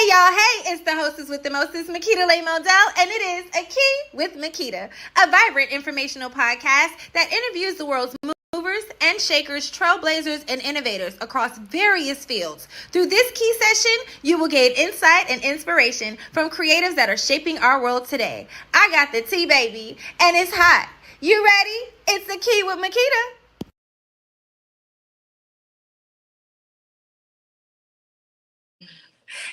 Hey y'all, hey, it's the hostess with the mostest, Makeeta Modell, and it is AKee with Makeeta, a vibrant informational podcast that interviews the world's movers and shakers, trailblazers, and innovators across various fields. Through this key session, you will gain insight and inspiration from creatives that are shaping our world today. I got the tea, baby, and it's hot. You ready? It's AKee with Makeeta.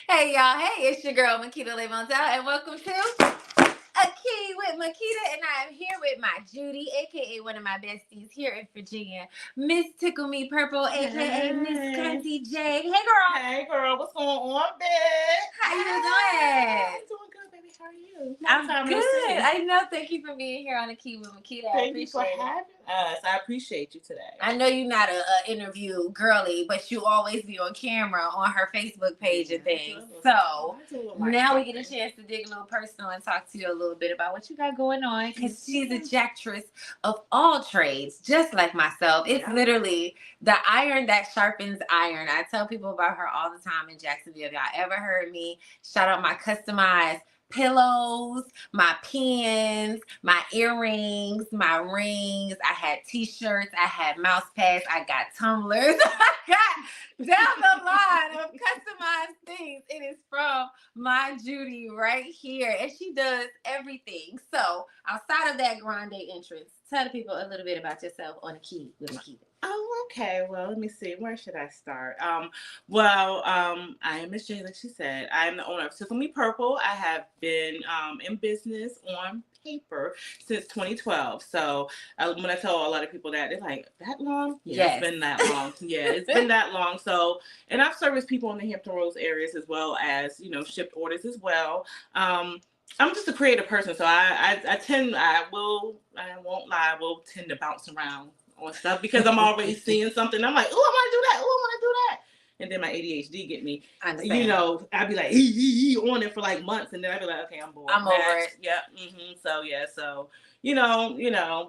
Hey y'all, hey, it's your girl Makeeta Modell, and welcome to AKee with Makeeta, and I am here with my Judy, aka one of my besties here in Virginia, Miss Tickle Me Purple, aka Miss Cunty J. Hey girl. Hey girl, what's going on, bitch? How you doing? I'm doing good, baby. How are you? I'm good. I know. Thank you for being here on AKee with Makeeta. Thank you for having us. I appreciate you today. I know you're not a interview girly, but you always be on camera on her Facebook page and things. So now we get a chance to dig a little personal and talk to you a little bit about what you got going on, because she's a jacktress of all trades, just like myself. It's literally the iron that sharpens iron. I tell people about her all the time in Jacksonville. If y'all ever heard me shout out my customized pillows, my pens, my earrings, my rings. I had t-shirts, I had mouse pads, I got tumblers. I got down the line of customized things. It is from my Judy right here, and she does everything. So outside of that grande entrance, tell the people a little bit about yourself on AKee with Makeeta. Oh, okay. Well, let me see. Where should I start? I am Miss J, like she said. I am the owner of Tickle Me Purple. I have been in business on paper since 2012. So when I tell a lot of people that, they're like, that long? Yeah, yes. It's been that long. Yeah, it's been that long. So, and I've serviced people in the Hampton Roads areas as well as, shipped orders as well. I'm just a creative person. So I won't lie, I will tend to bounce around on stuff because I'm already seeing something. I'm like, oh, I want to do that. Oh, I want to do that. And then my ADHD get me. I'd be like on it for like months, and then I'd be like, okay, I'm bored. I'm over it. Yeah. So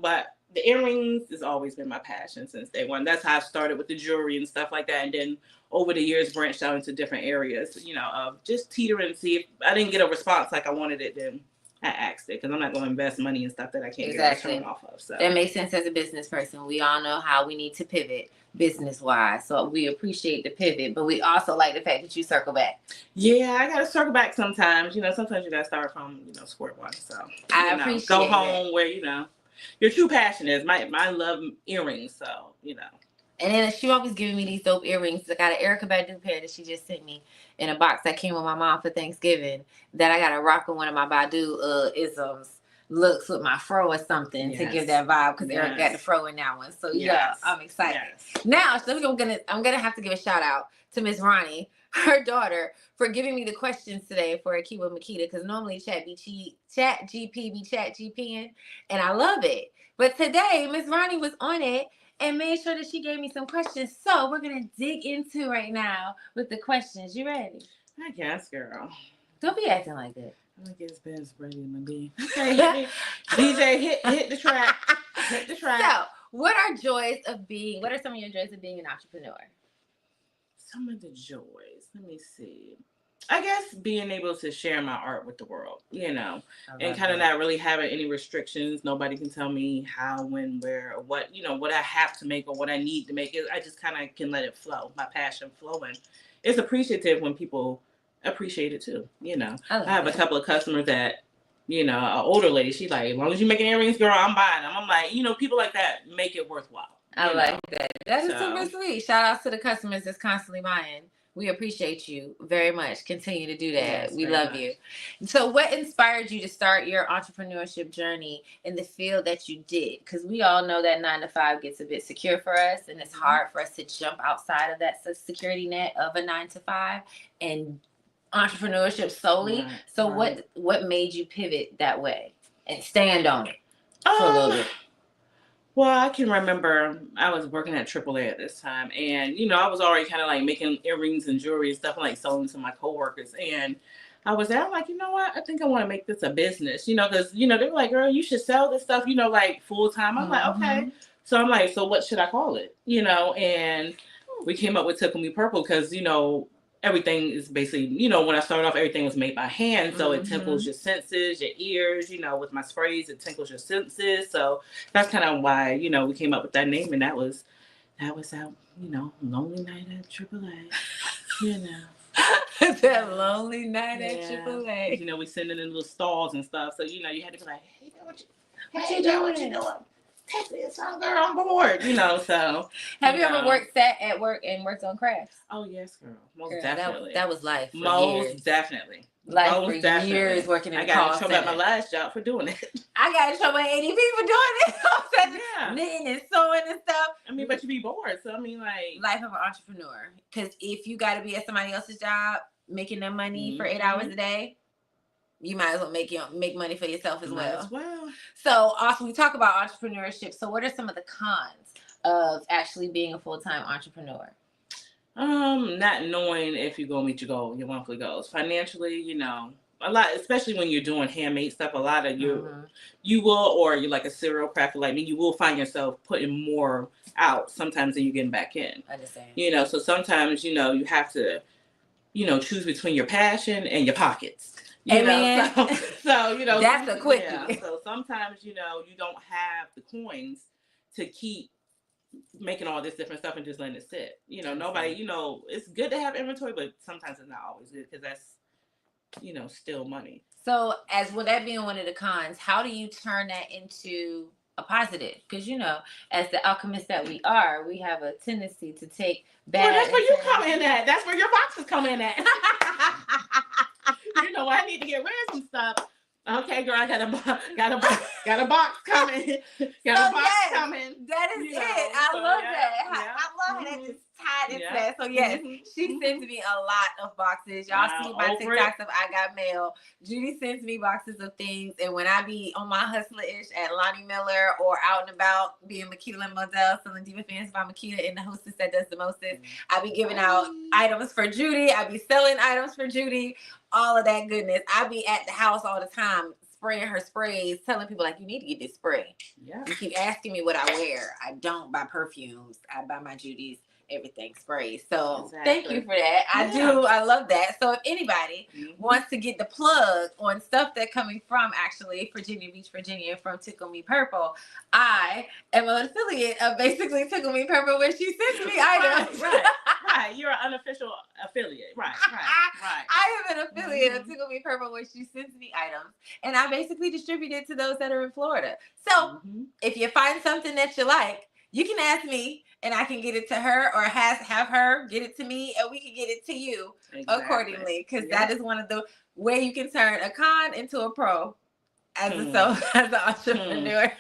but the earrings has always been my passion since day one. That's how I started with the jewelry and stuff like that, and then over the years branched out into different areas. Of just teetering and see if I didn't get a response like I wanted it, then I asked it, because I'm not going to invest money in stuff that I can't get a return off of. So that makes sense as a business person. We all know how we need to pivot business-wise, so we appreciate the pivot, but we also like the fact that you circle back. Yeah, I got to circle back sometimes. Sometimes you got to start from, square one. So I appreciate go home where, your true passion is. My love earrings, so, And then she always giving me these dope earrings. I got an Erykah Badu pair that she just sent me in a box that came with my mom for Thanksgiving, that I got to rock with one of my Badu isms looks with my fro or something to give that vibe, because Erykah got the fro in that one. So yeah, I'm excited. Yes. Now, so I'm gonna have to give a shout out to Miss Ronnie, her daughter, for giving me the questions today for AKee with Makeeta, because normally chat GP be chat GPing, and I love it. But today, Miss Ronnie was on it and made sure that she gave me some questions. So we're going to dig into right now with the questions. You ready? I guess, girl. Don't be acting like that. I guess Ben's ready to be. Okay, DJ, hit the track. Hit the track. So, what are some of your joys of being an entrepreneur? Some of the joys. Let me see. I guess being able to share my art with the world, and kind of not really having any restrictions. Nobody can tell me how, when, where, or what, what I have to make or what I need to make. I just kind of can let it flow, my passion flowing. It's appreciative when people appreciate it too, I have a couple of customers that, an older lady, she's like, as long as you making earrings, girl, I'm buying them. I'm like, people like that make it worthwhile. I like that. That is super sweet. Shout outs to the customers that's constantly buying. We appreciate you very much. Continue to do that. Yes, we love you. So what inspired you to start your entrepreneurship journey in the field that you did? Because we all know that 9 to 5 gets a bit secure for us, and it's hard for us to jump outside of that security net of a 9 to 5 and entrepreneurship solely. Right, so what made you pivot that way and stand on it for a little bit? Well, I can remember I was working at AAA at this time, and, I was already kind of like making earrings and jewelry and stuff, and like selling to my coworkers. And I was there, I'm like, you know what? I think I want to make this a business, because, they were like, girl, you should sell this stuff, like full time. I'm like, okay. So I'm like, so what should I call it? And we came up with Tickle Me Purple because, everything is basically, when I started off, everything was made by hand. So it tickles your senses, your ears, with my sprays, it tickles your senses. So that's kind of why, we came up with that name. And that was our, lonely night at AAA, That lonely night at AAA. We send it in little stalls and stuff. So, you had to be like, hey, what you doing? Text me, some girl on board, so. Have you ever sat at work and worked on crafts? Oh, yes, girl. Most definitely. That was life for Most years. definitely. Life for years working in the call I got in trouble at my last job for doing it. I got in trouble at ADP for doing it. Knitting and sewing and stuff. I mean, but you be bored. So, I mean, like. Life of an entrepreneur. Because if you got to be at somebody else's job, making them money for 8 hours a day, you might as well make money for yourself as well. So, also, we talk about entrepreneurship. So, what are some of the cons of actually being a full-time entrepreneur? Not knowing if you're gonna meet your monthly goals. Financially, a lot, especially when you're doing handmade stuff, a lot of you will, or you're like a serial crafter like me, you will find yourself putting more out sometimes than you're getting back in. I understand. So sometimes, you have to, choose between your passion and your pockets. So that's a quickie. Yeah. So sometimes, you don't have the coins to keep making all this different stuff and just letting it sit. Nobody, it's good to have inventory, but sometimes it's not always good because that's, still money. So with that being one of the cons, how do you turn that into a positive? Because, as the alchemists that we are, we have a tendency to take bad. Well, that's where you come in at. That's where your boxes come in at. I need to get rid of some stuff. Okay, girl, I got a box coming. Coming. That is it. I love that. I love that. Just tied into that. So yes, she sends me a lot of boxes. Y'all see my TikToks of I Got Mail. Judy sends me boxes of things, and when I be on my hustler-ish at Lonnie Miller or out and about being Makeeta Model, selling Diva Fans by Makeeta and the hostess that does the mostest, I be giving out items for Judy. I be selling items for Judy. All of that goodness. I be at the house all the time spraying her sprays, telling people like, you need to get this spray. Yeah. You keep asking me what I wear. I don't buy perfumes. I buy my Judy's everything sprays. So thank you for that. I love that. So if anybody wants to get the plug on stuff that's coming from actually Virginia Beach, Virginia from Tickle Me Purple, I am an affiliate of basically Tickle Me Purple where she sends me items. Right. You're an unofficial affiliate. Right. I am an affiliate of Tickle Me Purple where she sends me items and I basically distribute it to those that are in Florida. So if you find something that you like, you can ask me and I can get it to her or have her get it to me and we can get it to you accordingly. Because that is one of the way you can turn a con into a pro as an entrepreneur.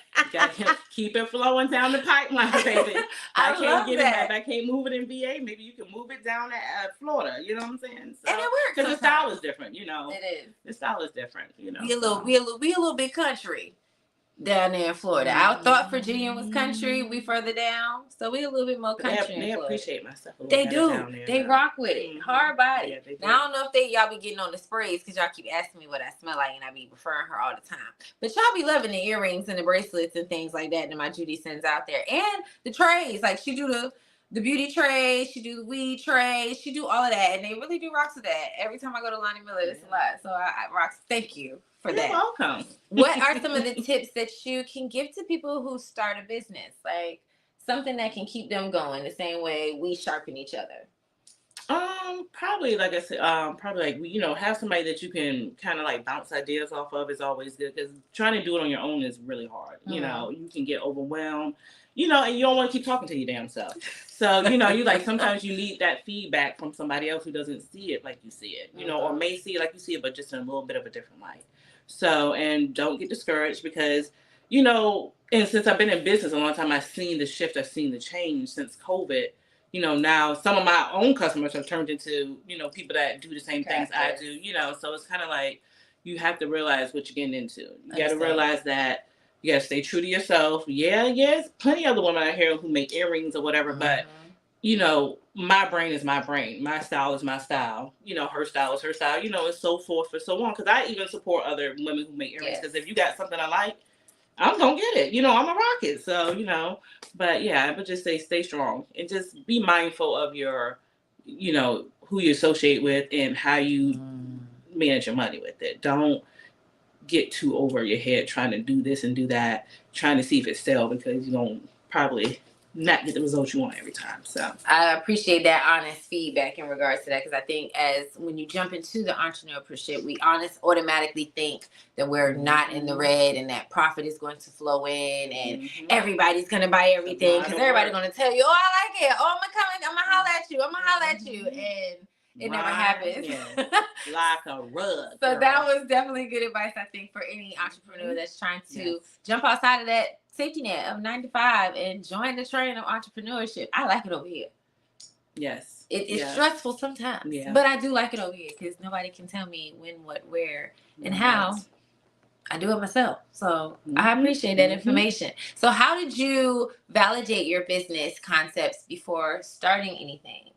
Keep it flowing down the pipeline, baby. I can't get it. I can't move it in VA. Maybe you can move it down at Florida. You know what I'm saying? So, and it works because the style is different. It is. The style is different. We a little bit country down there in Florida. I thought Virginia was country. We further down, so we a little bit more country. They appreciate my stuff. They do. Down there, they rock with it. Hard body. Yeah, they do. Now I don't know if y'all be getting on the sprays because y'all keep asking me what I smell like, and I be referring her all the time. But y'all be loving the earrings and the bracelets and things like that that my Judy sends out there, and the trays. Like she do the beauty tray, she do the weed tray, she do all of that, and they really do rocks with that. Every time I go to Lonnie Miller, it's a lot. So I rocks. Thank you for that. You're welcome. What are some of the tips that you can give to people who start a business? Like something that can keep them going the same way we sharpen each other. Probably like I said, have somebody that you can kind of like bounce ideas off of is always good because trying to do it on your own is really hard. You can get overwhelmed. And you don't want to keep talking to your damn self. So, you like sometimes you need that feedback from somebody else who doesn't see it like you see it, or may see it like you see it, but just in a little bit of a different light. So, and don't get discouraged because, and since I've been in business a long time, I've seen the shift, I've seen the change since COVID. Now some of my own customers have turned into, people that do the same things I do, so it's kind of like you have to realize what you're getting into. You got to realize that. You gotta stay true to yourself. Yes, plenty of other women out here who make earrings or whatever, but my brain is my brain. My style is my style. Her style is her style. And so forth for so on. Because I even support other women who make earrings. Because if you got something I like, I'm gonna get it. I'm a rock it. So but yeah, I would just say stay strong and just be mindful of your, who you associate with and how you manage your money with it. Don't get too over your head trying to do this and do that, trying to see if it sells, because you don't probably not get the results you want every time. So I appreciate that honest feedback in regards to that, because I think as when you jump into the entrepreneurship, we automatically think that we're not in the red and that profit is going to flow in and everybody's going to buy everything because everybody's going to tell you, oh, I like it. Oh, I'm going to holler at you. I'm going to holler at you. And it never happens. Like a rug. So that was definitely good advice, I think, for any entrepreneur that's trying to jump outside of that safety net of 9 to 5 and join the train of entrepreneurship. I like it over here. Yes. It's stressful sometimes. Yeah. But I do like it over here because nobody can tell me when, what, where, and how. I do it myself. So I appreciate that information. So how did you validate your business concepts before starting anything?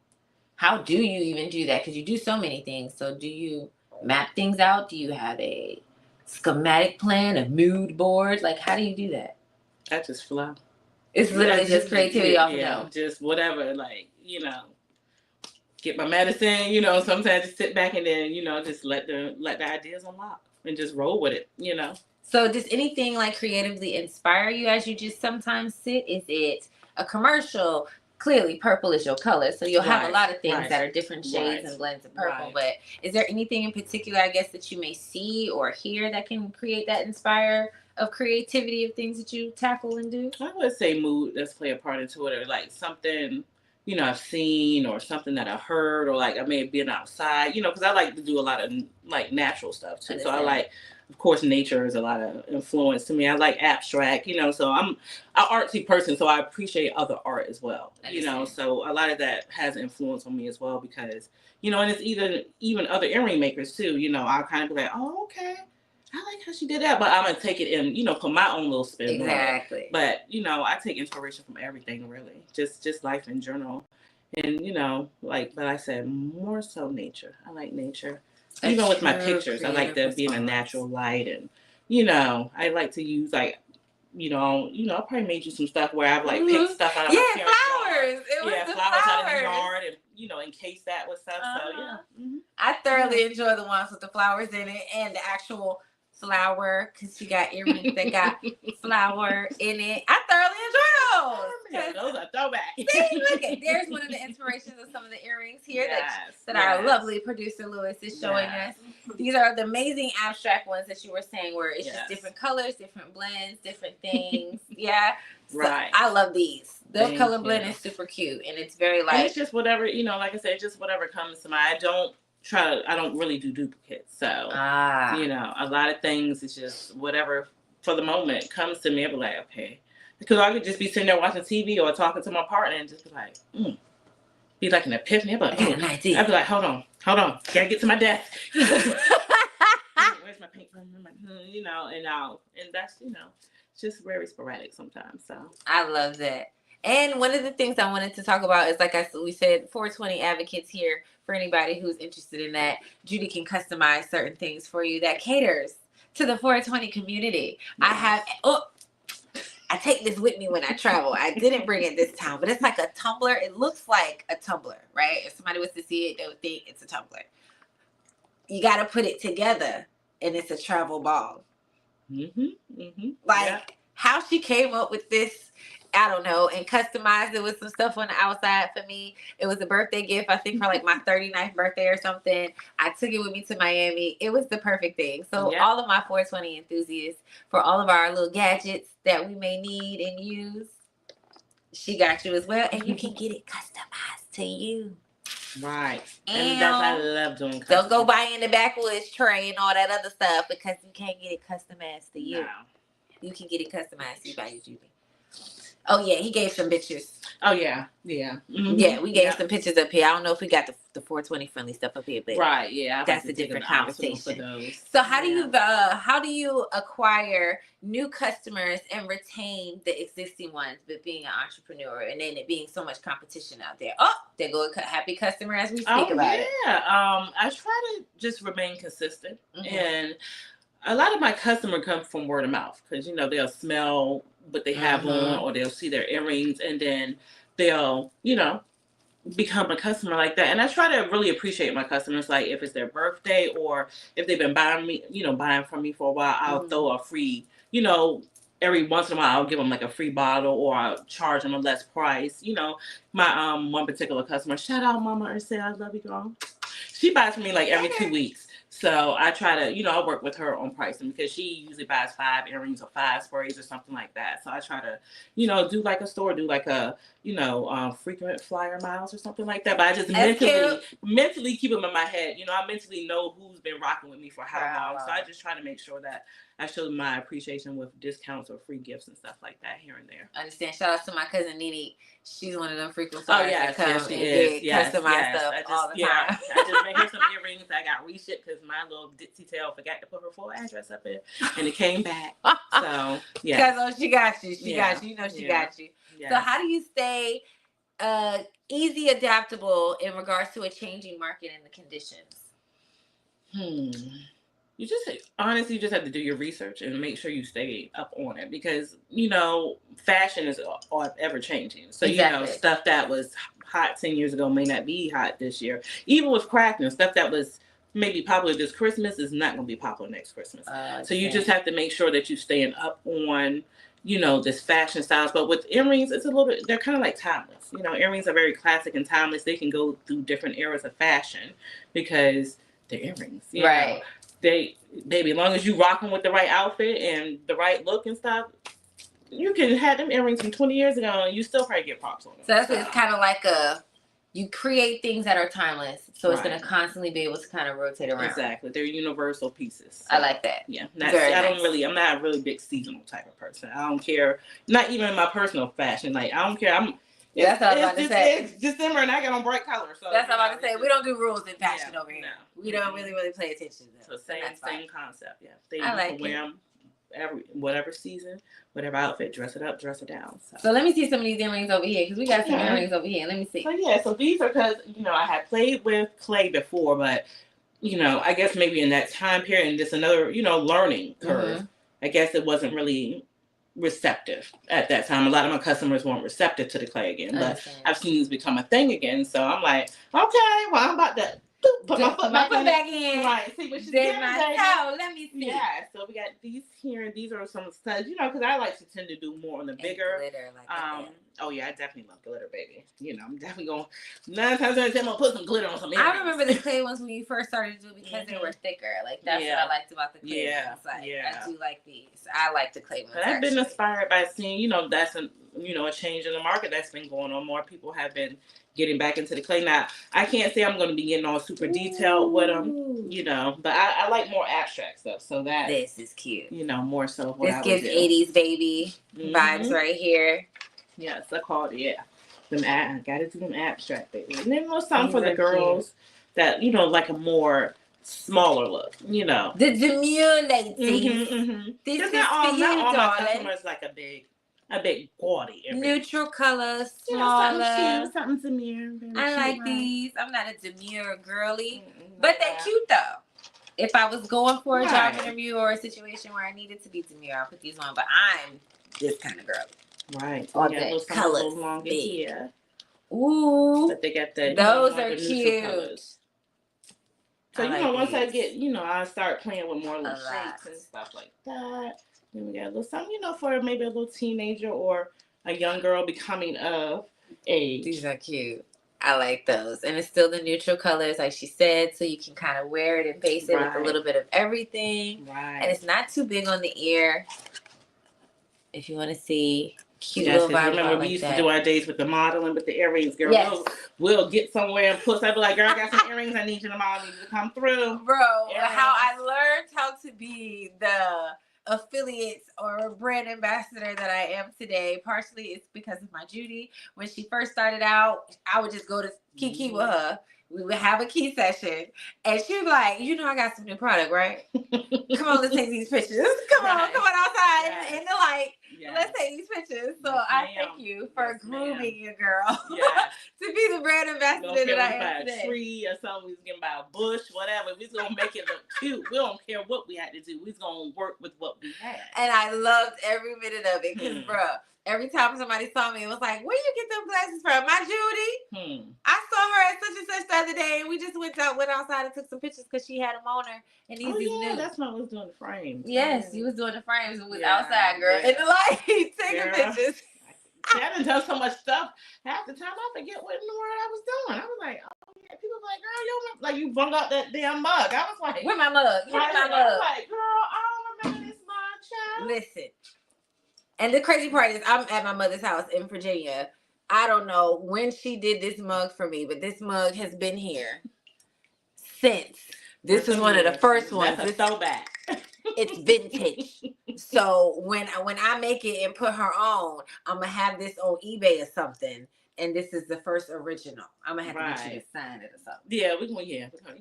How do you even do that? Because you do so many things. So do you map things out? Do you have a schematic plan, a mood board? Like, how do you do that? I just flow. It's literally just creativity off the dome. Just whatever, like, get my medicine, sometimes just sit back and then, just let the ideas unlock and just roll with it, So does anything like creatively inspire you as you just sometimes sit? Is it a commercial? Clearly purple is your color, so you'll have a lot of things that are different shades and blends of purple, but is there anything in particular, I guess, that you may see or hear that can create that inspire of creativity of things that you tackle and do? I would say mood does play a part into it, or like something I've seen, or something that I heard, or like I may have been outside, because I like to do a lot of like natural stuff too. So I like, of course, nature is a lot of influence to me. I like abstract, so I'm an artsy person, so I appreciate other art as well, so a lot of that has influence on me as well, because, and it's even other earring makers too, I'll kind of be like, oh, okay, I like how she did that, but I'm going to take it and, put my own little spin on it. But, I take inspiration from everything, really, just life in general. And, but I said, more so nature. I like nature. Even with my pictures, I like to be in a natural light, and I like to use I probably made you some stuff where I've like picked stuff out of my parents' flowers. Yard. It was the flowers out of the yard, and encase that with stuff. So I thoroughly enjoy the ones with the flowers in it and the actual flower, because she got earrings that got flower in it. I thoroughly enjoy those. Yeah, those are throwback. See, look at, there's one of the inspirations of some of the earrings here that our lovely producer Lewis is showing us. These are the amazing abstract ones that you were saying, where it's just different colors, different blends, different things. So I love these. The color blend is super cute, and it's very like, and it's just whatever, like I said, just whatever comes to mind. I don't really do duplicates. So, a lot of things, it's just whatever for the moment comes to me. I'll be like, okay. Because I could just be sitting there watching TV or talking to my partner and just be like, be like an epiphany. I'd be like, I'd be like, hold on. Gotta get to my desk. Where's my paint? And that's, just very sporadic sometimes. So I love that. And one of the things I wanted to talk about is, like we said, 420 advocates here for anybody who's interested in that. Judy can customize certain things for you that caters to the 420 community. Yes. I take this with me when I travel. I didn't bring it this time, but it's like a tumbler. It looks like a tumbler, right? If somebody was to see it, they would think it's a tumbler. You got to put it together, and it's a travel ball. How she came up with this, I don't know, and customized it with some stuff on the outside for me. It was a birthday gift, I think, for like my 39th birthday or something. I took it with me to Miami. It was the perfect thing. So all of my 420 enthusiasts, for all of our little gadgets that we may need and use, she got you as well. And you can get it customized to you. Right. And that's, I love doing customized. Don't go buying the backwoods tray and all that other stuff, because you can't get it customized to you. No. You can get it customized to you by your Judy. Oh, yeah, he gave some pictures. Oh, yeah. Yeah. Yeah, we gave some pictures up here. I don't know if we got the 420 friendly stuff up here, but that's a different conversation. So how do you acquire new customers and retain the existing ones, but being an entrepreneur and then it being so much competition out there? Oh, there go a happy customer as we speak about it. I try to just remain consistent. And a lot of my customers come from word of mouth, because, they'll smell what they have on, or they'll see their earrings, and then they'll, become a customer like that. And I try to really appreciate my customers. Like if it's their birthday or if they've been buying from me for a while, I'll throw a free, every once in a while I'll give them like a free bottle or I'll charge them a less price. My one particular customer, shout out Mama Ursula, I love you, girl. She buys from me like every 2 weeks. So I try to, I work with her on pricing because she usually buys 5 earrings or 5 sprays or something like that. So I try to, do like a store, do like a, frequent flyer miles or something like that. But I just mentally keep them in my head. I mentally know who's been rocking with me for how long. So I just try to make sure that I show my appreciation with discounts or free gifts and stuff like that here and there. I understand. Shout out to my cousin Nene. She's one of them frequent flyers that come and get customized stuff all the time. I just made her some earrings. I got reshipped because my little ditzy tail forgot to put her full address up there, and it came back. So because she got you. She got you. She got you. Yeah. So how do you stay easy adaptable in regards to a changing market and the conditions? You just honestly just have to do your research and make sure you stay up on it because, fashion is ever changing. So, stuff that was hot 10 years ago may not be hot this year. Even with crafting, stuff that was maybe popular this Christmas is not going to be popular next Christmas. So you just have to make sure that you're staying up on, this fashion styles. But with earrings, it's a little bit, they're kind of like timeless. Earrings are very classic and timeless. They can go through different eras of fashion because they're earrings. Right. Baby, as long as you rock them with the right outfit and the right look and stuff, you can have them earrings from 20 years ago and you still probably get props on them. So it's kind of like you create things that are timeless, so it's going to constantly be able to kind of rotate around. Exactly. They're universal pieces. So, I like that. Yeah. I'm not a really big seasonal type of person. I don't care. Not even in my personal fashion. Like, I don't care. That's what I was about to say. It's December and I got on bright colors. So that's what I was about to say. We don't do rules in fashion over here. No. We don't really pay attention to them. So same concept. Yeah. I like wear them whatever season, whatever outfit, dress it up, dress it down. So let me see some of these earrings over here because we got some earrings over here. Let me see. So these are because, I had played with clay before, but, I guess maybe in that time period and just another, learning curve, I guess it wasn't really receptive at that time. A lot of my customers weren't receptive to the clay again, but I've seen this become a thing again. So I'm like, okay, well, I'm about to put my foot back in. Right. See what she's doing. Let me see. Yeah. So we got these here, and these are some studs. Because I like to tend to do more on the bigger. Glitter, like that. Oh yeah, I definitely love glitter, baby. I'm definitely going 9 times out of 10 I'm gonna put some glitter on some earrings. I remember the clay ones when you first started to do because they were thicker. Like that's what I liked about the clay ones. Like I do like these. I like the clay ones. But I've been inspired by seeing, that's a change in the market that's been going on. More people have been getting back into the clay. Now, I can't say I'm going to be getting all super detailed with them, but I like more abstract stuff. So that this is cute. More so what this gives 80s baby vibes right here. Yes, I called it. I got to do them abstract, baby. And then there's something for the girls that, like a more smaller look, The demure ladies. This is not for all you, my customers like a big gaudy. Neutral colors, smaller. Something demure. I like these. I'm not a demure girly, but they're cute though. If I was going for a job interview or a situation where I needed to be demure, I'll put these on. But I'm this kind of girl. Right. All the colors. Big. Ooh. But they got those are cute. Colors. So, once I get, I start playing with more little shapes and stuff like that. Then we got a little something, for maybe a little teenager or a young girl becoming of age. These are cute. I like those. And it's still the neutral colors, like she said, so you can kind of wear it and face it with a little bit of everything. Right. And it's not too big on the ear. If you want to see cute little vibe. Remember, we used to do our days with the modeling with the earrings, girl. Yes. We'll get somewhere and push. I'd be like, girl, I got some earrings. I need you to model. I need you to come through. Bro, how I learned how to be the affiliates or brand ambassador that I am today, partially it's because of my Judy. When she first started out, I would just go to Kiki with her. We would have a key session, and she'd be like, I got some new product, right? Come on, let's take these pictures. Come on outside in the light. Yes. Let's take these pictures. So I thank you for grooming your girl to be the brand ambassador that I am today. A tree or something, we was getting by a bush, whatever. We was gonna make it look cute. We don't care what we had to do. We was gonna work with what we had. And I loved every minute of it because, bro, every time somebody saw me, it was like, where you get them glasses from? My Judy. I saw her at such and such the other day, and we just went outside and took some pictures because she had them on her. And these new. That's when I was doing the frames. Yes, you was doing the frames. It was outside, girl, in the light, taking pictures. I done done so much stuff. Half the time I forget what in the world I was doing. I was like, oh yeah. People were like, girl, you like you brought out that damn mug. I was like, where's my mug? Where's my mug? I was like, girl, I don't remember this mug, child. Listen. And the crazy part is I'm at my mother's house in Virginia. I don't know when she did this mug for me, but this mug has been here since. This is one of the first ones. That's a throwback. It's vintage. So when I make it and put her on, I'm gonna have this on eBay or something. And this is the first original. I'm gonna have to get you to sign it or something. Yeah, we can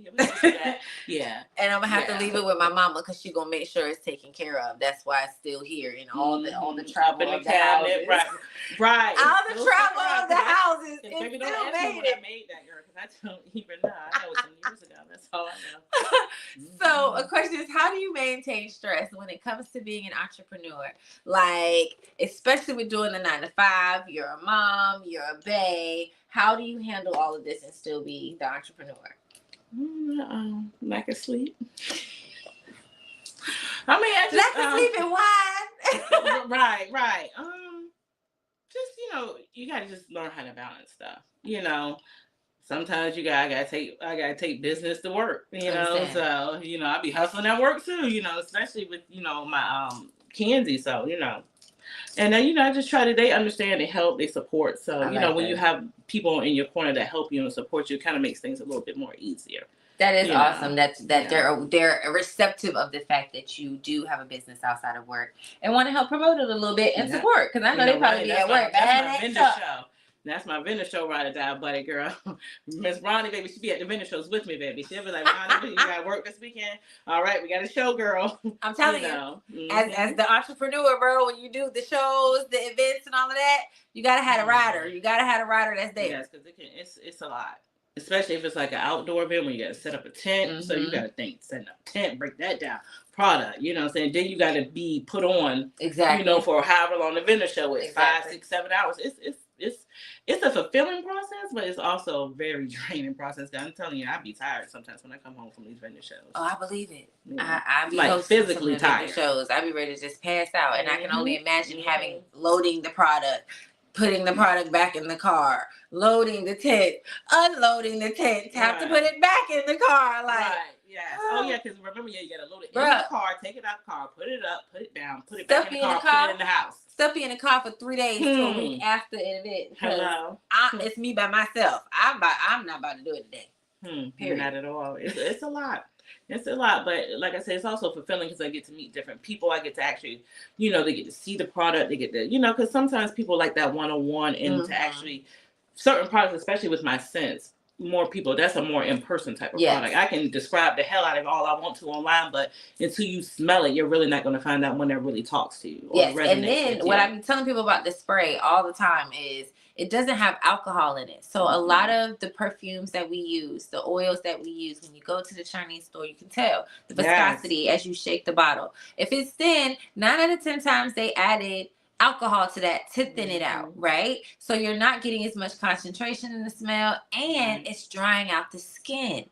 do that. Yeah. And I'm gonna have to leave it with my mama because she's gonna make sure it's taken care of. That's why it's still here and all the travel of the houses. Right. All the travel of the houses. It's Maybe still don't ask me when I made that, girl, because I don't even know. I know it was some years ago. That's all I know. So a question is, how do you maintain stress when it comes to being an entrepreneur? Like, especially with doing the 9-to-5, you're a mom, you're a bae. How do you handle all of this and still be the entrepreneur? Lack of sleep. I mean, I just, lack of sleep and why? right. Just you gotta just learn how to balance stuff. Sometimes I gotta take business to work. So I be hustling at work too. Especially with my Kenzie. So and then I just try to they understand, they help, they support. So when you have people in your corner that help you and support you, it kind of makes things a little bit more easier. That is awesome. That they're receptive of the fact that you do have a business outside of work and want to help promote it a little bit and support, because I know they probably be at work. That's my vendor show. That's my vendor show, ride or die, buddy, girl. Miss Ronnie, baby, she be at the vendor shows with me, baby. She'll be like, Ronnie, you got to work this weekend. All right, we got a show, girl. I'm telling you, as the entrepreneur, bro, when you do the shows, the events, and all of that, you got to have a rider. You got to have a rider that's there. Yes, because it's a lot. Especially if it's like an outdoor event where you got to set up a tent. So you got to think, setting up a tent, break that down. Product, what I'm saying? Then you got to be put on, for however long the vendor show is, 5, 6, 7 hours. It's a fulfilling process, but it's also a very draining process. I'm telling you, I'd be tired sometimes when I come home from these vendor shows. Oh, I believe it. I be like physically tired. Shows. I be ready to just pass out, and I can only imagine loading the product, putting the product back in the car, loading the tent, unloading the tent, have to put it back in the car, Yes. Oh, yeah, because remember, you got to load it in the car, take it out the car, put it up, put it down, put it back in the car, put it in the house. Stuff be in the car for 3 days to a week after an event. Hello. It's me by myself. I'm not about to do it today. Period. Not at all. It's a lot. It's a lot, but like I said, it's also fulfilling because I get to meet different people. I get to actually, they get to see the product. They get to, because sometimes people like that one-on-one and to actually, certain products, especially with my scents, more people, that's a more in-person type of product. I can describe the hell out of all I want to online, but until you smell it, you're really not going to find out when that really talks to you. Yes, and then what I've been telling people about this spray all the time is it doesn't have alcohol in it. So a lot of the perfumes that we use, the oils that we use, when you go to the Chinese store, you can tell the viscosity as you shake the bottle. If it's thin, 9 out of 10 times they added alcohol to that to thin it out, right? So you're not getting as much concentration in the smell, and it's drying out the skin.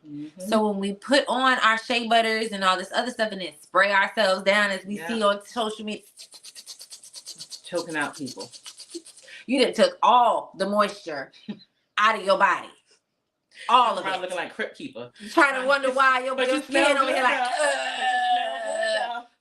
So when we put on our shea butters and all this other stuff and then spray ourselves down, as we see on social media, choking out people, you done took all the moisture out of your body. All of it. Looking like Crypt Keeper. Trying to wonder why your skin over here like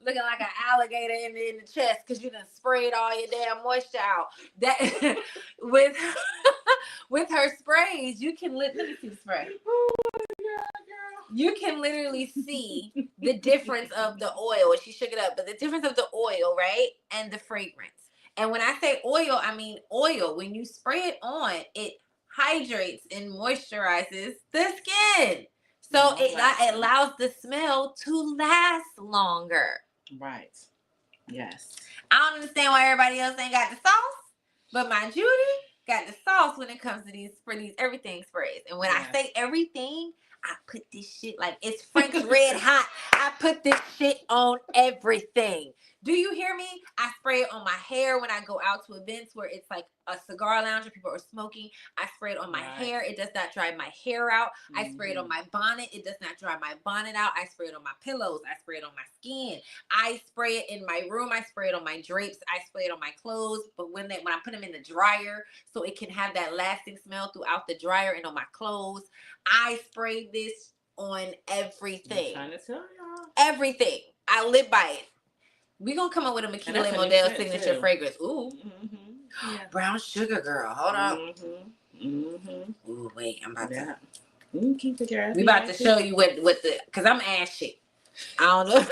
looking like an alligator in the chest because you done sprayed all your damn moisture out. That with her sprays, you can let me see the spray. Oh my God, girl. You can literally see the difference of the oil. She shook it up, but the difference of the oil, right, and the fragrance. And when I say oil, I mean oil. When you spray it on, it hydrates and moisturizes the skin. So it allows the smell to last longer. Right. Yes. I don't understand why everybody else ain't got the sauce, but my Judy got the sauce when it comes to these everything sprays. And when I say everything, I put this shit like it's Frank's Red Hot. I put this shit on everything. Do you hear me? I spray it on my hair when I go out to events where it's like a cigar lounge and people are smoking. I spray it on my hair. It does not dry my hair out. I spray it on my bonnet. It does not dry my bonnet out. I spray it on my pillows. I spray it on my skin. I spray it in my room. I spray it on my drapes. I spray it on my clothes. But when I put them in the dryer so it can have that lasting smell throughout the dryer and on my clothes, I spray this on everything. I'm trying to tell y'all. Everything. I live by it. We're going to come up with a Makeeta Model signature fragrance. Ooh. Yeah. Brown sugar, girl. Hold on. Ooh, wait. I'm about to. You keep the girl. We about to show you what the, because I'm ashy. I don't know.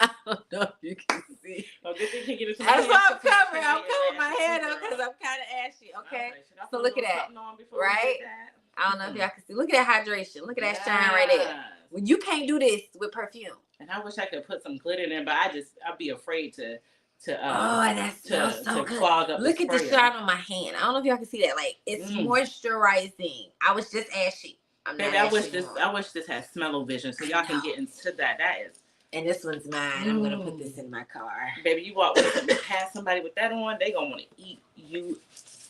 I don't know if you can see. Oh, good thing you can get it to That's why I'm covering. I'm covering my hair though because I'm kind of ashy. Okay. So look at that. Right? I don't know if y'all can see. Look at that hydration. Look at that shine right there. Well, you can't do this with perfume. And I wish I could put some glitter in there, but I'd be afraid to clog up. Look at the shine on my hand. I don't know if y'all can see that. Like it's moisturizing. I was just ashy. Baby, I wish this had smell-o-vision so y'all can get into that. That is. And this one's mine. I'm gonna put this in my car. Baby, you walk past somebody with that on, they gonna want to eat you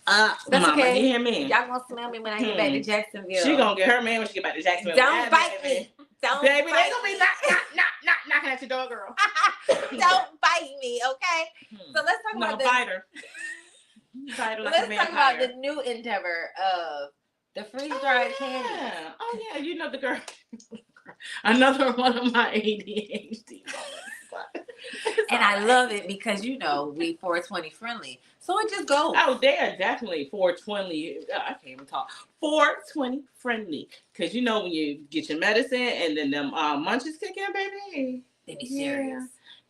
up. That's mama. okay. You hear me? Y'all gonna smell me when I get back to Jacksonville. She gonna get her man when she get back to Jacksonville. Don't bite me. Don't baby, bite they gonna be knocking at your door, girl. Don't bite me, okay? So let's talk about let's talk about the new endeavor of the freeze-dried candy. Oh yeah, you know the girl. Another one of my ADHD moments. And I love it because we 420 friendly. So it just goes. Oh, they are definitely 420. I can't even talk. 420 friendly. Because when you get your medicine and then them munchies kick in, baby. They be serious.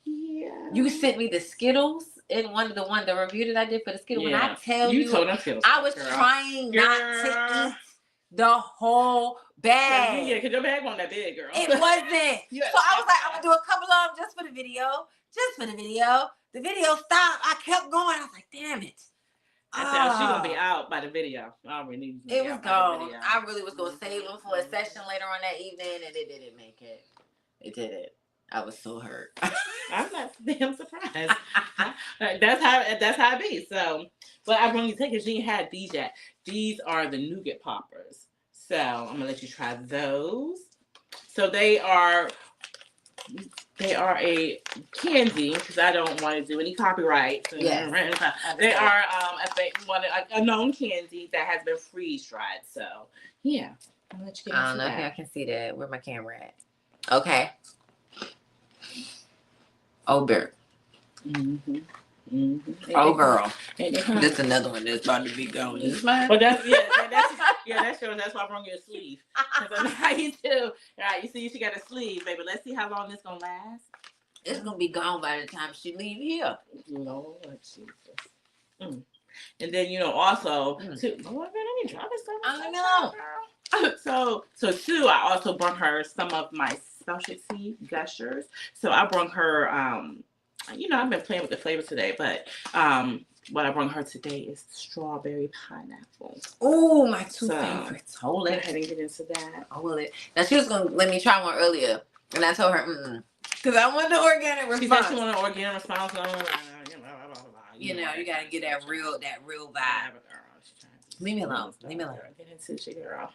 Yeah. You sent me the Skittles in the review that I did for the Skittles. Yeah. When I tell you, told them Skittles, I was trying not to eat the whole bag. Yeah, because your bag wasn't that big, girl. It wasn't. So I was like, I'm going to do a couple of them just for the video. The video stopped. I kept going. I was like, damn it. I said, she's going to be out by the video. I already knew it was gone. I really was going to save them for a session later on that evening, and it didn't make it. It didn't. I was so hurt. I'm not damn surprised. That's how it be. So, but I want you to take it. You ain't had these yet. These are the nougat poppers. So I'm gonna let you try those. So they are a candy because I don't want to do any copyright. Yes. They are a known candy that has been freeze dried. So yeah, I'll let you get I don't know if y'all can see that. Where my camera at? Okay. Oh, girl. Oh, girl. This another one that's about to be going. This is mine. But that's yours. That's why I brought you a sleeve. Because I know how you do. All right, you see, she got a sleeve, baby. Let's see how long this gonna last. It's gonna be gone by the time she leave here. Lord Jesus. And then also, too. Oh, let me drop this stuff. I know. So too, I also brought her some of my specialty gushers. So I brought her, I've been playing with the flavors today, but what I brought her today is strawberry pineapple. Oh, my two favorites. Hold it. Go ahead and get into that. Hold it. Now she was gonna let me try one earlier, and I told her, because I want the organic response. She said she wanted an organic response. You gotta get that real vibe. Leave me alone. Get into it, girl.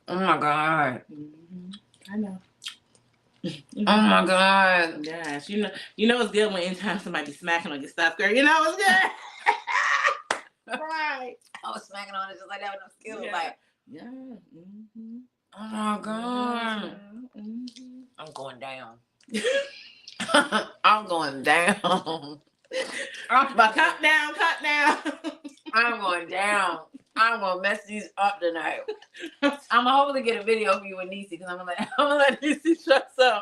Oh my God. I know. Oh my God. Yes, you know it's good when anytime somebody be smacking on your stuff, girl. You know it's good. Right. I was smacking on it just like that with no Skittles. Yeah. Like, oh my God. I'm going down. I'm going down. Cut down. I'm going down. I'm gonna mess these up tonight. I'm hoping to get a video for you with Niecy because I'm gonna let Niecy try some,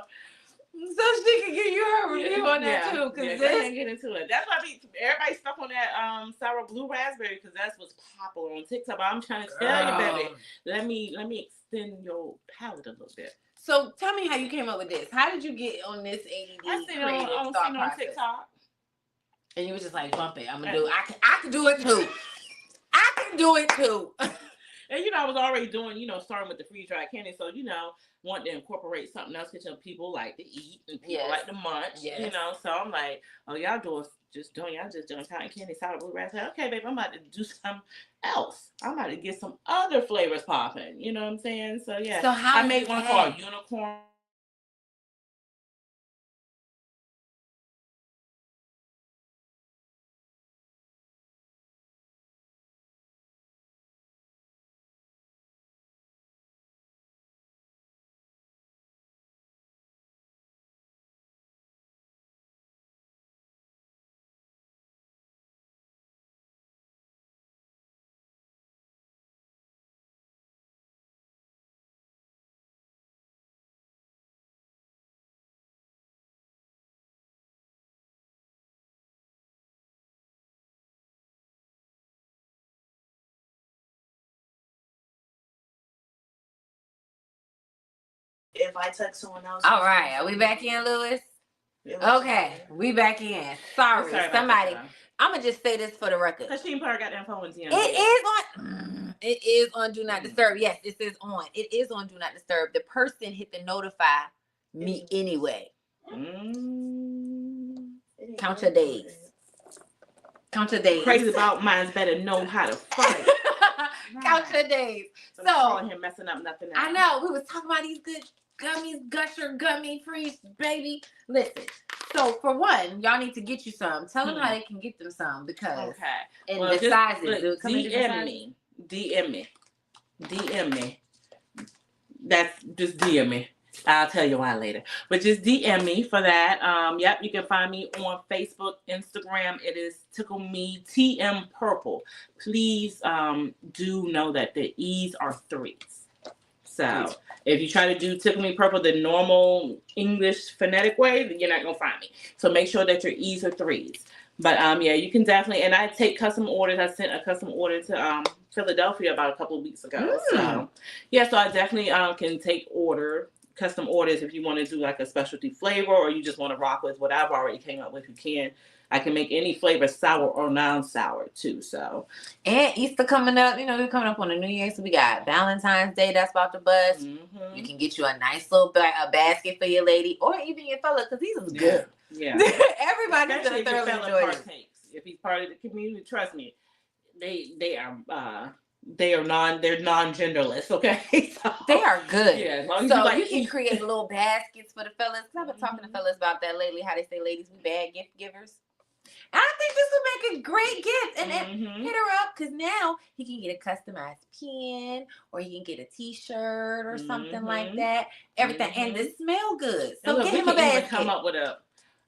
so she can give you her review on that too. Because go ahead and get into it. That's why everybody's stuck on that sour blue raspberry because that's what's popular on TikTok. But I'm trying to tell you, baby. Let me extend your palate a little bit. So tell me how you came up with this. How did you get on this ADD I seen creative on thought process? TikTok. And you was just like, bump it. I'm gonna do it. I can do it too. I can do it too. And, I was already doing, starting with the freeze dried candy. So, wanting to incorporate something else because, people like to eat and people like to munch, So I'm like, oh, y'all just doing cotton candy, sour blue raspberry. Okay, babe, I'm about to do something else. I'm about to get some other flavors popping. You know what I'm saying? So, yeah. So how I made one called Unicorn. If I text someone else. All right, are we back in, Lewis? Okay, we back in. Sorry somebody. I'm gonna just say this for the record. Cause she probably got that phone with you. It is on Do Not Disturb. Yes, it says on. It is on Do Not Disturb. The person hit the notify me anyway. Count your days. Count your days. Crazy about mine's better know how to fight. Count your days. So calling him messing up nothing else. I know. We was talking about these good gummies, Gusher gummy freeze, baby. Listen. So for one, y'all need to get you some. Tell them how they can get them some because and the sizes. DM me. That's just DM me. I'll tell you why later. But just DM me for that. Yep, you can find me on Facebook, Instagram. It is Tickle Me TM Purple. Please do know that the E's are 3s. So if you try to do Tickle Me Purple the normal English phonetic way, then you're not gonna find me. So make sure that your E's are 3s. But yeah, you can definitely. And I take custom orders. I sent a custom order to Philadelphia about a couple of weeks ago. So yeah, so I definitely can take custom orders if you want to do like a specialty flavor or you just want to rock with what I've already came up with. You can. I can make any flavor sour or non-sour too. So and Easter coming up, we're coming up on the New Year, so we got Valentine's Day that's about to bust. You can get you a nice little basket for your lady or even your fella because these is good. Yeah, everybody's gonna thoroughly enjoy it. If he's part of the community, trust me, they're non-genderless, okay? So, they are good. Yeah, as long as so you can create little baskets for the fellas. Cause I've been talking to fellas about that lately. How they say ladies we bad gift givers. And I think this would make a great gift. And then hit her up because now he can get a customized pen or he can get a t-shirt or something like that. Everything and they smell good. So get him a basket. Come up with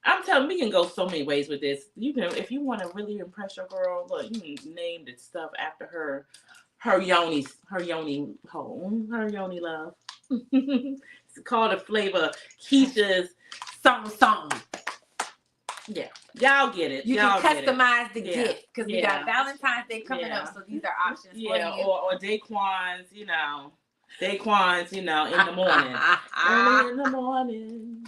I'm telling you, we can go so many ways with this. You can, if you want to really impress your girl, look, you can name the stuff after her yoni love. It's called a flavor Keisha's something. Yeah, y'all get it. You can customize the gift because we got Valentine's Day coming up, so these are options for you. Or Daquan's, Daquan's, in the morning, early in the morning,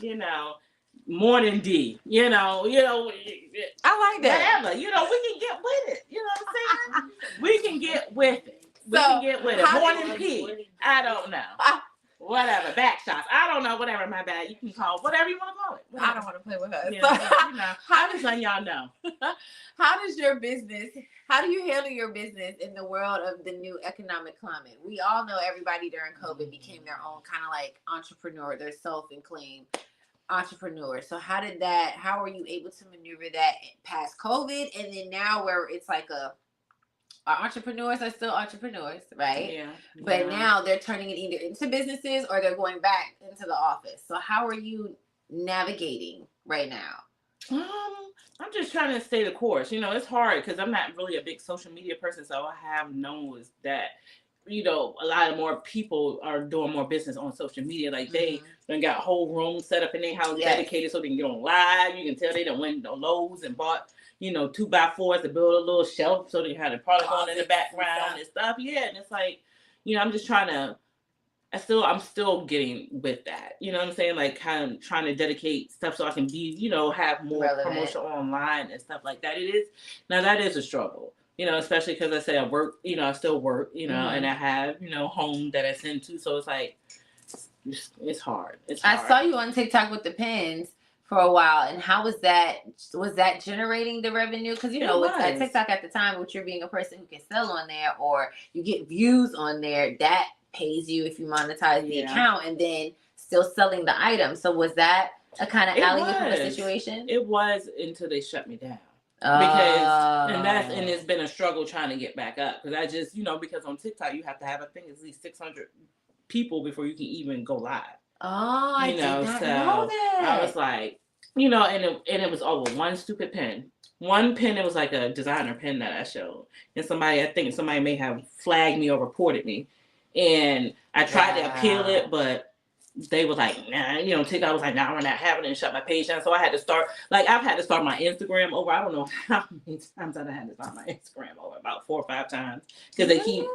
morning D, I like that. Whatever, we can get with it. You know what I'm saying? We can get with it. We can get with it. Morning P. I don't know. Whatever. Back shots. I don't know. Whatever. My bad. You can call whatever you want to call it. Whatever. I don't want to play with her. Yeah, how does y'all know? How do you handle your business in the world of the new economic climate? We all know everybody during COVID became their own kind of like entrepreneur, their self-proclaimed entrepreneur. So how are you able to maneuver that past COVID and then now where it's like our entrepreneurs are still entrepreneurs, right? Yeah. But now they're turning it either into businesses or they're going back into the office. So how are you navigating right now? I'm just trying to stay the course. It's hard because I'm not really a big social media person. So I have known that, a lot of more people are doing more business on social media. Like they done got whole rooms set up in their house dedicated so they can get on live. You can tell they done went to Lowe's and bought 2x4s to build a little shelf so they had a product on in the background and stuff. Yeah, and it's like, I'm just trying to. I'm still getting with that. You know what I'm saying? Like kind of trying to dedicate stuff so I can be, have more promotion online and stuff like that. That is a struggle. especially because I say I work, I still work, and I have, home that I send to. So it's like, it's hard. It's hard. I saw you on TikTok with the pins for a while, and how was that? Was that generating the revenue? Because with TikTok at the time, with you being a person who can sell on there, or you get views on there, that pays you if you monetize the account, and then still selling the item. So was that a kind of alley from a situation? It was until they shut me down. And it's been a struggle trying to get back up, because I just because on TikTok you have to have, I think, at least 600 people before you can even go live. I did not know that. I was like, and it was all with one stupid pen. One pen, it was like a designer pen that I showed, and I think somebody may have flagged me or reported me, and I tried to appeal it, but they were like, nah, TikTok was like, nah, we're not having it, and shut my page down. So I had to start, I've had to start my Instagram over. I don't know how many times I had to start my Instagram over, about 4 or 5 times, because they keep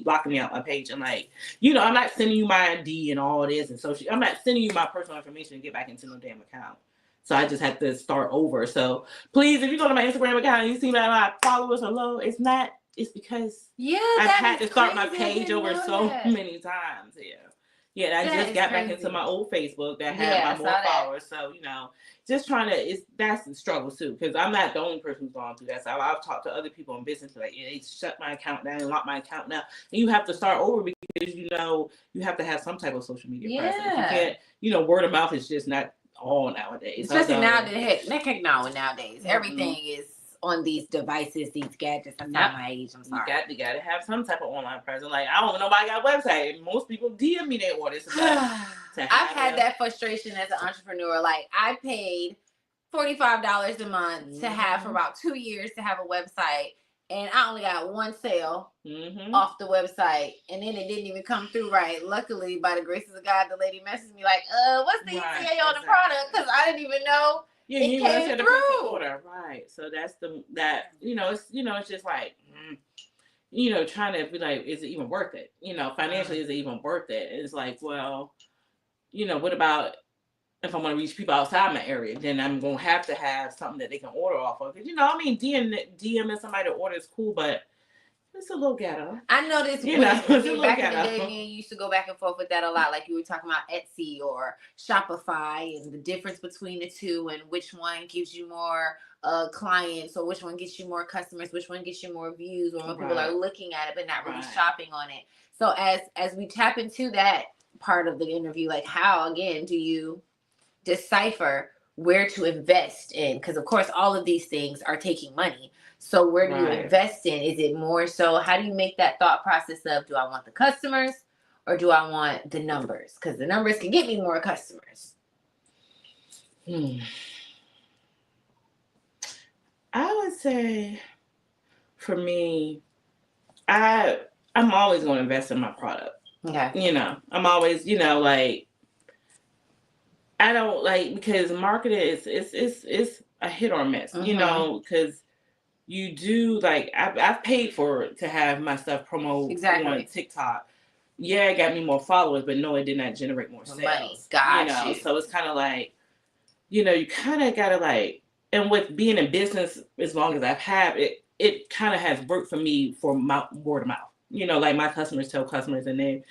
blocking me out my page. And I'm not sending you my ID and all this, and so I'm not sending you my personal information to get back into no damn account. So I just had to start over. So please, if you go to my Instagram account and you see that my followers are low, it's because I've had to start my page over so many times. Yeah, I just got back into my old Facebook that had my more followers. So, just trying to, that's the struggle too, because I'm not the only person who's gone through that. So I've talked to other people in business, like, they shut my account down and locked my account down. And you have to start over, because, you have to have some type of social media presence. You can't, word of mouth is just not all nowadays. Especially nowadays. Nowadays. Everything is on these devices, these gadgets. I'm not my age. I'm sorry. You got to have some type of online presence. Like, I don't know, nobody got a website. Most people DM me their orders. I've had that frustration as an entrepreneur. Like, I paid $45 a month to have for about 2 years to have a website, and I only got one sale off the website, and then it didn't even come through right. Luckily, by the graces of God, the lady messaged me like, what's the ETA on the product? Because I didn't even know. It came through. Order. Right. So that's it's just like, trying to be like, is it even worth it? Financially, is it even worth it? It's like, well, what about if I want to reach people outside my area? Then I'm going to have something that they can order off of. Because, DMing somebody to order is cool, but it's a little ghetto. I noticed back in the day, me and you used to go back and forth with that a lot. Like, you were talking about Etsy or Shopify and the difference between the two, and which one gives you more clients, or which one gets you more customers, which one gets you more views, or when people are looking at it but not really shopping on it. So as we tap into that part of the interview, like, how again do you decipher where to invest in? Because of course all of these things are taking money. So where do you invest in? Is it more so, how do you make that thought process of, do I want the customers or do I want the numbers? Because the numbers can get me more customers. I would say, for me, I'm always going to invest in my product. Okay. I'm always, I don't because marketing is a hit or miss, because you do, I've paid to have my stuff promote on TikTok. Yeah, it got me more followers, but no, it did not generate more sales. Money. Gotcha. So it's kind of like, you kind of got to and with being in business as long as I've had it kind of has worked for me for my word of mouth. My customers tell customers, and they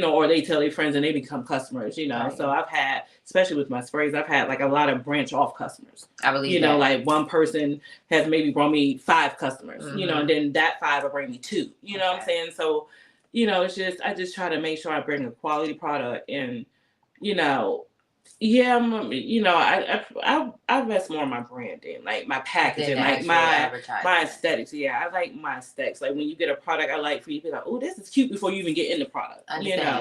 or they tell their friends, and they become customers, So I've had, especially with my sprays, I've had a lot of branch off customers. I believe that. One person has maybe brought me 5 customers, and then that 5 will bring me 2, what I'm saying? So, it's just, I just try to make sure I bring a quality product, and, I invest more in my branding, my packaging, my aesthetics. Yeah, I like my aesthetics. When you get a product, I like for you to be like, oh, this is cute before you even get in the product.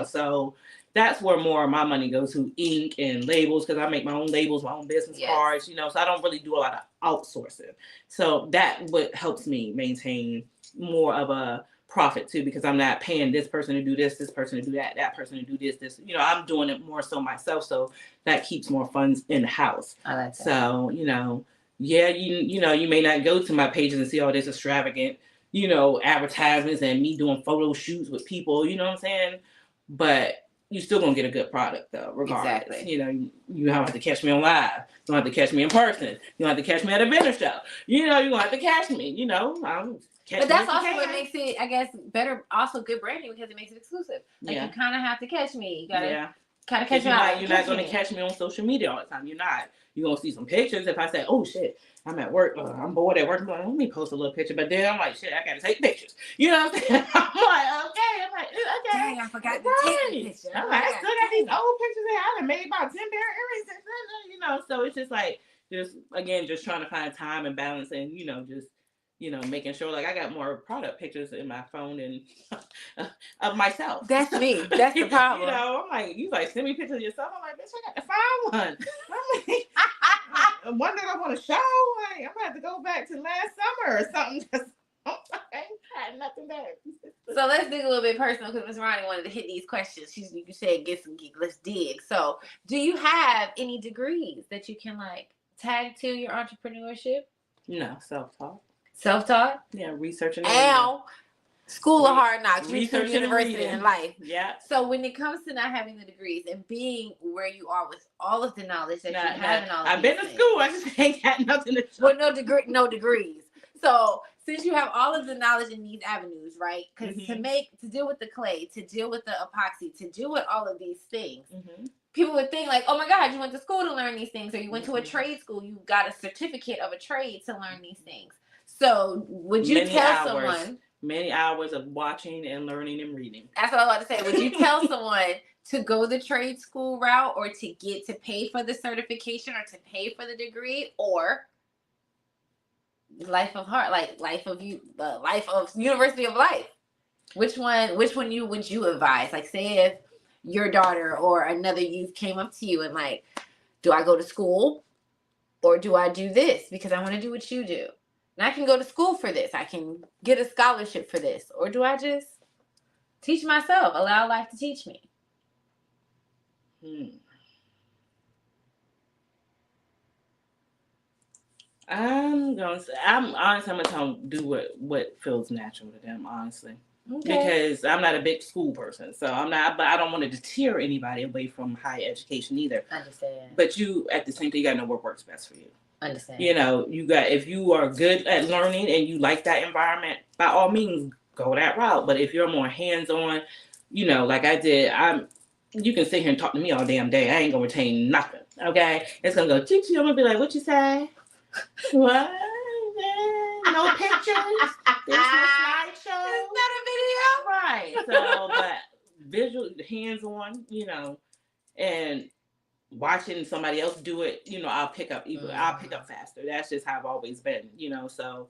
So that's where more of my money goes to, ink and labels, because I make my own labels, my own business cards. So I don't really do a lot of outsourcing. So that what helps me maintain more of a profit too, because I'm not paying this person to do this person to do that person to do this. I'm doing it more so myself, so that keeps more funds in the house. I like that. So, you may not go to my pages and see all this extravagant, advertisements and me doing photo shoots with people, you know what I'm saying? But you still gonna get a good product though, regardless. Exactly. You know, you don't have to catch me on live. You don't have to catch me in person. You don't have to catch me at a vendor show. You know, you don't have to catch me. You know, but that's also what makes it, I guess, better. Also, good branding because it makes it exclusive. Like you kind of have to catch me. You gotta kind of catch me. You're not gonna catch me on social media all the time. You're not. You're gonna see some pictures. If I say, "Oh shit, I'm at work. I'm bored at work," I'm like, "Let me post a little picture." But then I'm like, "Shit, I gotta take pictures." You know what I'm saying? I'm like, "Okay." I'm like, "Okay." Dang, I forgot to take the picture. I'm like, I still got these old pictures there. I done made about 10 pair of earrings. You know, so it's just like, just trying to find time and balance, and making sure like I got more product pictures in my phone and of myself. That's me. That's the problem. You know, I'm like, you like send me pictures of yourself. I'm like, bitch, I got to find one. I'm like, one that I want to show. Like, I'm gonna have to go back to last summer or something. I ain't had nothing there. So let's dig a little bit personal because Miss Ronnie wanted to hit these questions. You said get some geek. Let's dig. So, do you have any degrees that you can like tag to your entrepreneurship? No, self-taught. Self-taught? Yeah, researching. Ow. School of hard knocks, research, university, and life. Yeah. So when it comes to not having the degrees and being where you are with all of the knowledge that you have, and all I've been to school. I just ain't got nothing to show. Well, no degrees. So since you have all of the knowledge in these avenues, right? Because to deal with the clay, to deal with the epoxy, to deal with all of these things, people would think like, oh my God, you went to school to learn these things, or you went to a trade school, you got a certificate of a trade to learn these things. So would you tell someone? Many hours of watching and learning and reading. That's what I was about to say. Would you tell someone to go the trade school route, or to pay for the certification, or to pay for the degree, or life of heart, like life of University of Life? Which one would you advise? Like, say if your daughter or another youth came up to you and like, do I go to school or do I do this because I want to do what you do? And I can go to school for this. I can get a scholarship for this. Or do I just teach myself, allow life to teach me? I'm gonna tell them do what feels natural to them, honestly. Okay. Because I'm not a big school person, so but I don't want to deter anybody away from higher education either. I understand. But you, at the same time, you gotta know what works best for you. Understand. You know, if you are good at learning and you like that environment, by all means, go that route. But if you're more hands-on, like I did, you can sit here and talk to me all damn day. I ain't gonna retain nothing. Okay, it's gonna go teach you. I'm gonna be like, what you say? What? No pictures. There's no slideshow. It's not a video, right? So, but visual, hands-on, and watching somebody else do it, I'll pick up faster. That's just how I've always been, so,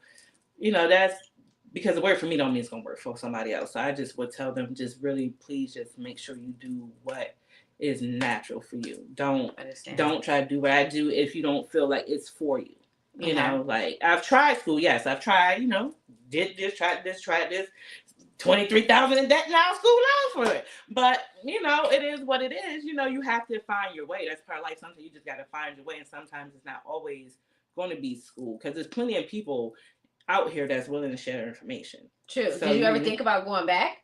that's because the word for me don't mean it's going to work for somebody else. So I just would tell them, just really, please just make sure you do what is natural for you. Don't try to do what I do if you don't feel like it's for you. You know, like I've tried school. Yes, I've tried, did this, tried this, 23,000 in debt now, school loan for it. But, it is what it is. You have to find your way. That's part of life. Sometimes you just got to find your way. And sometimes it's not always going to be school because there's plenty of people out here that's willing to share information. True. So, did you ever think about going back?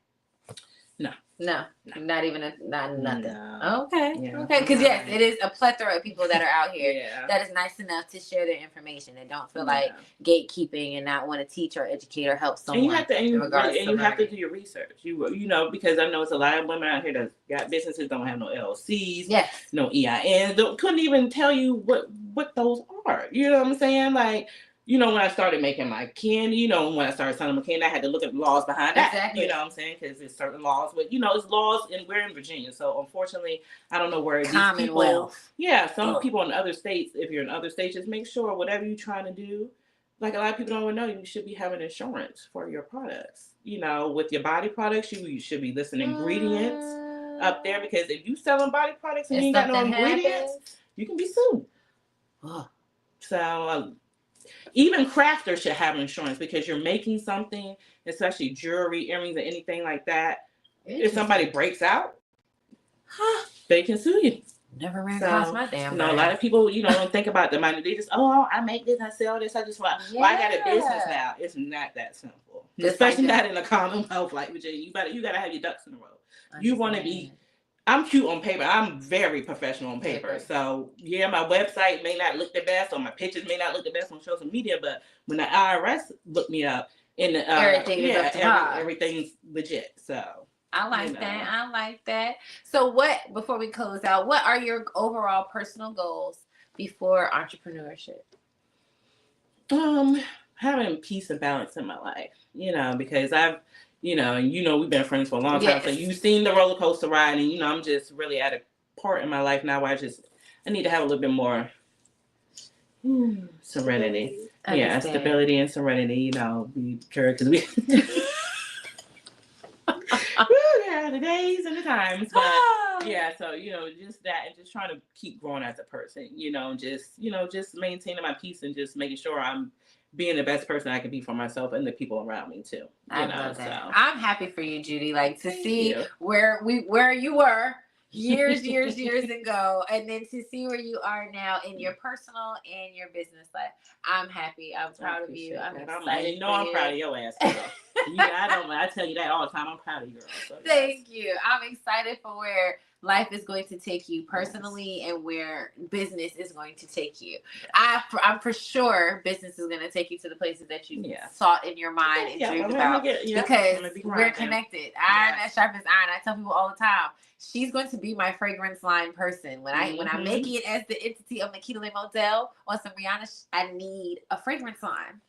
No, not even nothing. No. Okay. Yeah. Okay. Because yes, it is a plethora of people that are out here that is nice enough to share their information and don't feel like gatekeeping and not want to teach or educate or help someone. And you have to do your research. Because I know it's a lot of women out here that got businesses, don't have no LLCs, no EINs, couldn't even tell you what those are. You know what I'm saying? Like. When I started making my candy, when I started selling my candy, I had to look at the laws behind that. Exactly. You know what I'm saying? Because there's certain laws, but it's laws, and we're in Virginia, so unfortunately, I don't know where these people. Yeah, some people in other states. If you're in other states, just make sure whatever you're trying to do. Like a lot of people don't even know, you should be having insurance for your products. With your body products, you should be listing ingredients up there, because if you selling body products and you ain't got no ingredients, you can be sued. So. Even crafters should have insurance, because you're making something, especially jewelry, earrings, or anything like that. If somebody breaks out, they can sue you. Never ran across my damn brain. A lot of people, don't think about the money. They just, I make this, I sell this, I just want. Well, I got a business now. It's not that simple, especially not in a Commonwealth like Virginia. You gotta have your ducks in a row. You want to be I'm cute on paper. I'm very professional on paper. So yeah, my website may not look the best, or my pictures may not look the best on social media, but when the IRS look me up, and everything is up to par. Everything's legit. So I like that. I like that. So before we close out, what are your overall personal goals before entrepreneurship? Having peace and balance in my life, because I've, we've been friends for a long time. So you've seen the roller coaster ride, and, I'm just really at a part in my life now where I need to have a little bit more serenity. Yeah, stability and serenity, because we the days and the times, but yeah, so just that, and just trying to keep growing as a person, just maintaining my peace and just making sure I'm being the best person I can be for myself and the people around me too. I love that. So I'm happy for you, Judy. Like to see where you were years ago, and then to see where you are now in your personal and your business life. I'm happy. I'm proud of you. I'm excited. I'm proud of your ass. I tell you that all the time. I'm proud of you, girl. So, Thank you. I'm excited for where life is going to take you personally and where business is going to take you. I'm for sure business is going to take you to the places that you sought in your mind and dreamed about, because we're connected. Iron that sharpens iron. I tell people all the time, she's going to be my fragrance line person. When I make it as the entity of Makeeta Model on some Rihanna, I need a fragrance line.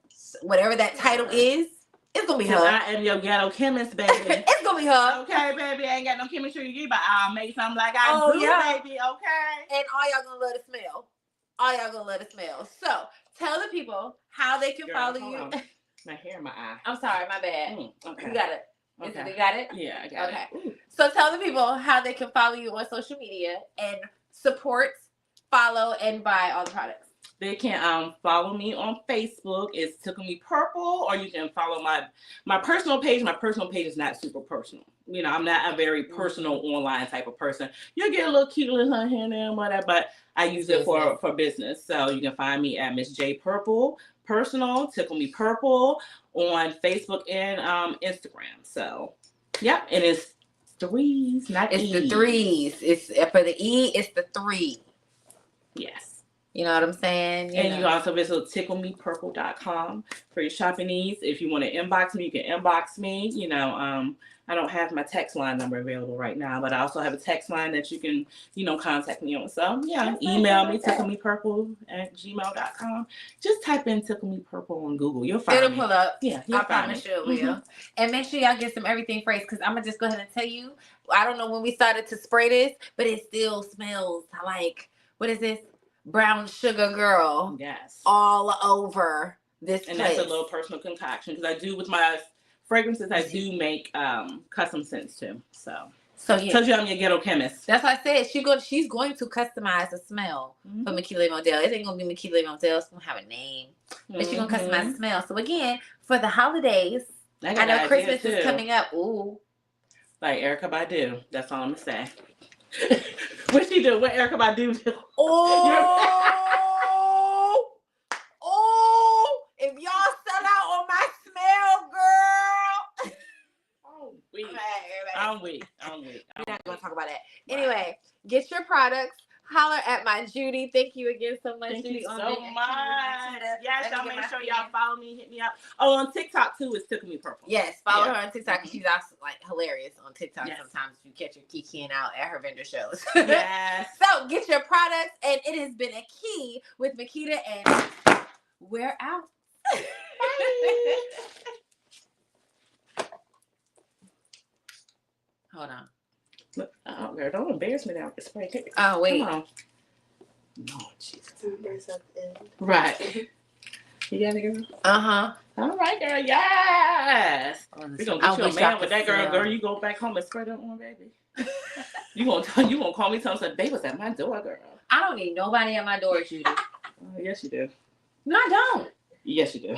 So whatever that title is, it's gonna be her. I am your ghetto chemist, baby. It's gonna be her. Okay, baby. I ain't got no chemistry, but I'll make something like I do, baby. Okay. And all y'all gonna love the smell. So tell the people how they can follow you. My hair in my eye. I'm sorry, my bad. Okay. You got it. Okay. You got it? Yeah, I got it. Okay. So tell the people how they can follow you on social media and support, follow, and buy all the products. They can follow me on Facebook. It's Tickle Me Purple, or you can follow my personal page. My personal page is not super personal. I'm not a very personal online type of person. You'll get a little cute little here and there and whatever, but I use it for business. So you can find me at Miss J Purple Personal, Tickle Me Purple on Facebook and Instagram. So, yep, and it's threes, not It's the threes. It's for the E. It's the 3. Yes. You know what I'm saying? You can also visit ticklemepurple.com for your shopping needs. If you want to inbox me, you can inbox me. I don't have my text line number available right now, but I also have a text line that you can, contact me on. So, email me, ticklemepurple@gmail.com. Just type in Tickle Me Purple on Google. You'll find me. It'll pull up. Yeah, I promise you it will. And make sure y'all get some everything fresh, because I'm going to just go ahead and tell you, I don't know when we started to spray this, but it still smells like, what is this? Brown sugar girl. Yes. All over this place. That's a little personal concoction, because I do with my fragrances, I do make custom scents too. So yeah. Tells you I'm your ghetto chemist. That's what I said. She's going to customize the smell for Makeeta Model. It ain't gonna be Makeeta Model. It's gonna have a name, but she's gonna customize the smell. So again, for the holidays, I know Christmas is coming up. Ooh, like Erykah Badu. That's all I'm gonna say. What she do? What Erykah Badu do? If y'all sell out on my smell, girl. I'm weak. We're not gonna talk about that. Anyway, get your products. Holler at my Judy. Thank you again so much, Thank Judy. you so much. Yes, y'all make sure y'all follow me, hit me up. Oh, on TikTok too, it's Tickle Me Purple. Yes, follow her on TikTok. She's also hilarious on TikTok. Sometimes you catch her kikiing out at her vendor shows. Yes. So get your products, and it has been AKee with Makeeta, and we're out. Hold on. Oh, girl, don't embarrass me now with the spray. Oh, wait. Come on. No, Jesus. Right. You got it, girl? Uh-huh. All right, girl. Yes. We're going to get you a man with that girl. Girl, you go back home and spray that on, baby. You gonna call me, tell me, they was at my door, girl. I don't need nobody at my door, Judy. Yes, you do. No, I don't. Yes, you do.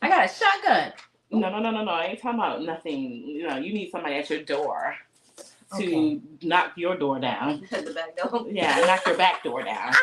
I got a shotgun. No. I ain't talking about nothing. You need somebody at your door to knock your door down. The back door? Yeah, knock your back door down.